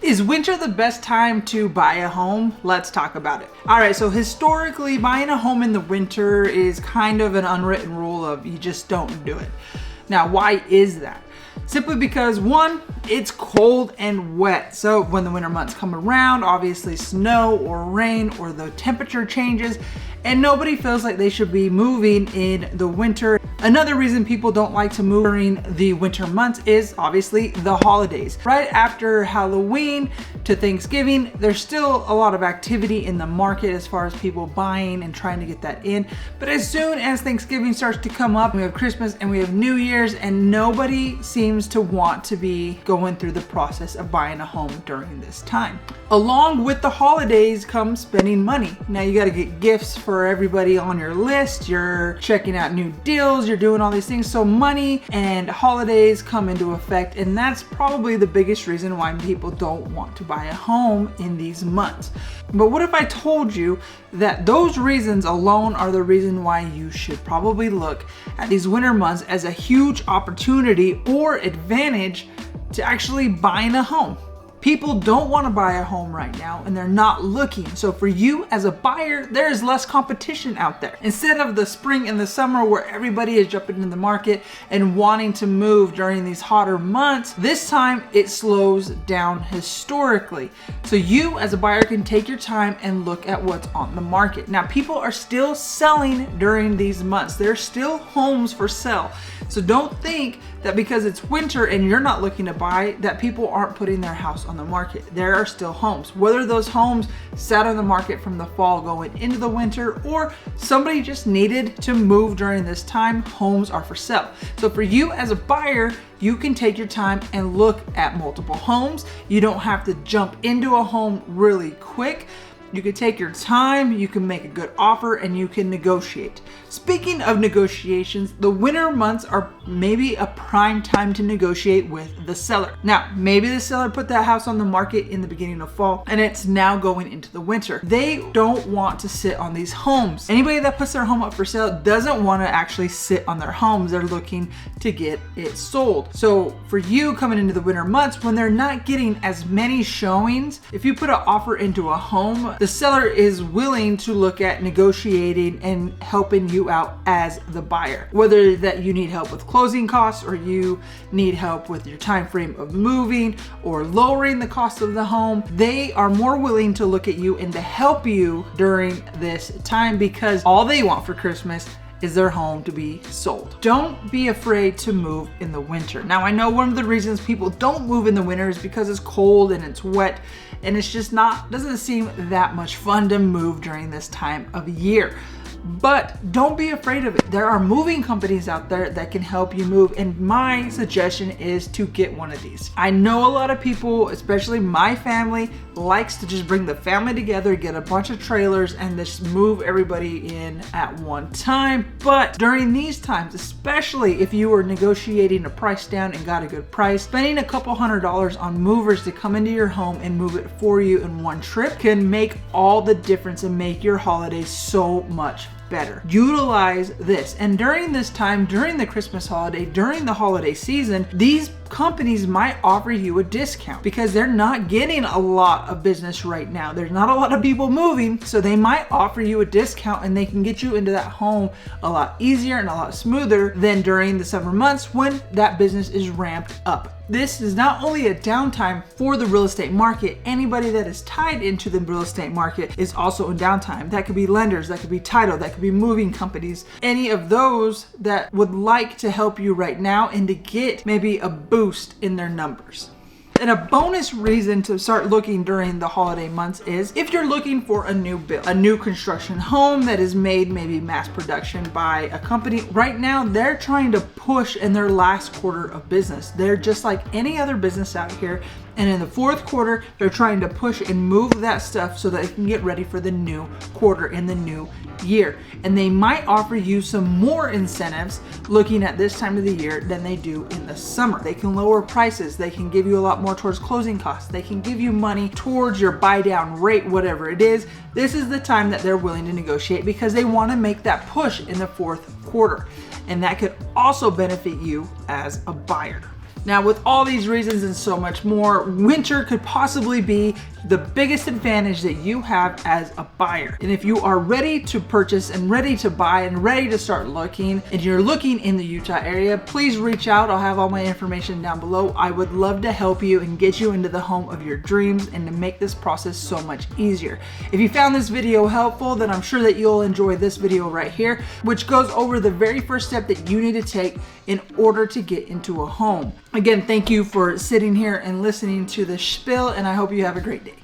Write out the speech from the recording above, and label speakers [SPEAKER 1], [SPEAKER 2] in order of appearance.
[SPEAKER 1] Is winter the best time to buy a home? Let's talk about it. All right, so historically, buying a home in the winter is kind of an unwritten rule of you just don't do it. Now, why is that? Simply because one, it's cold and wet. So when the winter months come around, obviously snow or rain or the temperature changes, and nobody feels like they should be moving in the winter. Another reason people don't like to move during the winter months is obviously the holidays. Right after Halloween to Thanksgiving, there's still a lot of activity in the market as far as people buying and trying to get that in. But as soon as Thanksgiving starts to come up, we have Christmas and we have New Year's, and nobody seems to want to be going through the process of buying a home during this time. Along with the holidays comes spending money. Now you got to get gifts for everybody on your list. You're checking out new deals. You're doing all these things. So money and holidays come into effect, and that's probably the biggest reason why people don't want to buy a home in these months. But what if I told you that those reasons alone are the reason why you should probably look at these winter months as a huge opportunity or advantage to actually buying a home? People don't want to buy a home right now and they're not looking. So for you as a buyer, there is less competition out there. Instead of the spring and the summer where everybody is jumping in the market and wanting to move during these hotter months, this time it slows down historically. So you as a buyer can take your time and look at what's on the market. Now, people are still selling during these months. There's still homes for sale. So don't think that because it's winter and you're not looking to buy, that people aren't putting their house on the market. There are still homes. Whether those homes sat on the market from the fall going into the winter, or somebody just needed to move during this time, homes are for sale. So for you as a buyer, you can take your time and look at multiple homes. You don't have to jump into a home really quick. You can take your time, you can make a good offer, and you can negotiate. Speaking of negotiations, the winter months are maybe a prime time to negotiate with the seller. Now, maybe the seller put that house on the market in the beginning of fall and it's now going into the winter. They don't want to sit on these homes. Anybody that puts their home up for sale doesn't want to actually sit on their homes. They're looking to get it sold. So for you coming into the winter months, when they're not getting as many showings, if you put an offer into a home, the seller is willing to look at negotiating and helping you out as the buyer. Whether that you need help with closing costs, or you need help with your time frame of moving or lowering the cost of the home, they are more willing to look at you and to help you during this time, because all they want for Christmas is their home to be sold. Don't be afraid to move in the winter. Now, I know one of the reasons people don't move in the winter is because it's cold and it's wet, and it's just doesn't seem that much fun to move during this time of year. But don't be afraid of it. There are moving companies out there that can help you move, and my suggestion is to get one of these. I know a lot of people, especially my family, likes to just bring the family together, get a bunch of trailers, and just move everybody in at one time. But during these times, especially if you were negotiating a price down and got a good price, spending a couple $100s on movers to come into your home and move it for you in one trip can make all the difference and make your holidays so much better. Utilize this. And during this time, during the Christmas holiday, during the holiday season, these companies might offer you a discount because they're not getting a lot of business right now. There's not a lot of people moving, so they might offer you a discount and they can get you into that home a lot easier and a lot smoother than during the summer months when that business is ramped up. This is not only a downtime for the real estate market. Anybody that is tied into the real estate market is also in downtime. That could be lenders, that could be title, that could be moving companies, any of those that would like to help you right now and to get maybe a boost in their numbers. And a bonus reason to start looking during the holiday months is if you're looking for a new build, a new construction home that is made maybe mass production by a company. Right now, they're trying to push in their last quarter of business. They're just like any other business out here. And in the fourth quarter, they're trying to push and move that stuff so that they can get ready for the new quarter in the new year. And they might offer you some more incentives looking at this time of the year than they do in the summer. They can lower prices. They can give you a lot more towards closing costs. They can give you money towards your buy down rate, whatever it is. This is the time that they're willing to negotiate because they want to make that push in the fourth quarter. And that could also benefit you as a buyer. Now, with all these reasons and so much more, winter could possibly be the biggest advantage that you have as a buyer. And if you are ready to purchase and ready to buy and ready to start looking, and you're looking in the Utah area, please reach out. I'll have all my information down below. I would love to help you and get you into the home of your dreams and to make this process so much easier. If you found this video helpful, then I'm sure that you'll enjoy this video right here, which goes over the very first step that you need to take in order to get into a home. Again, thank you for sitting here and listening to the spiel, and I hope you have a great day.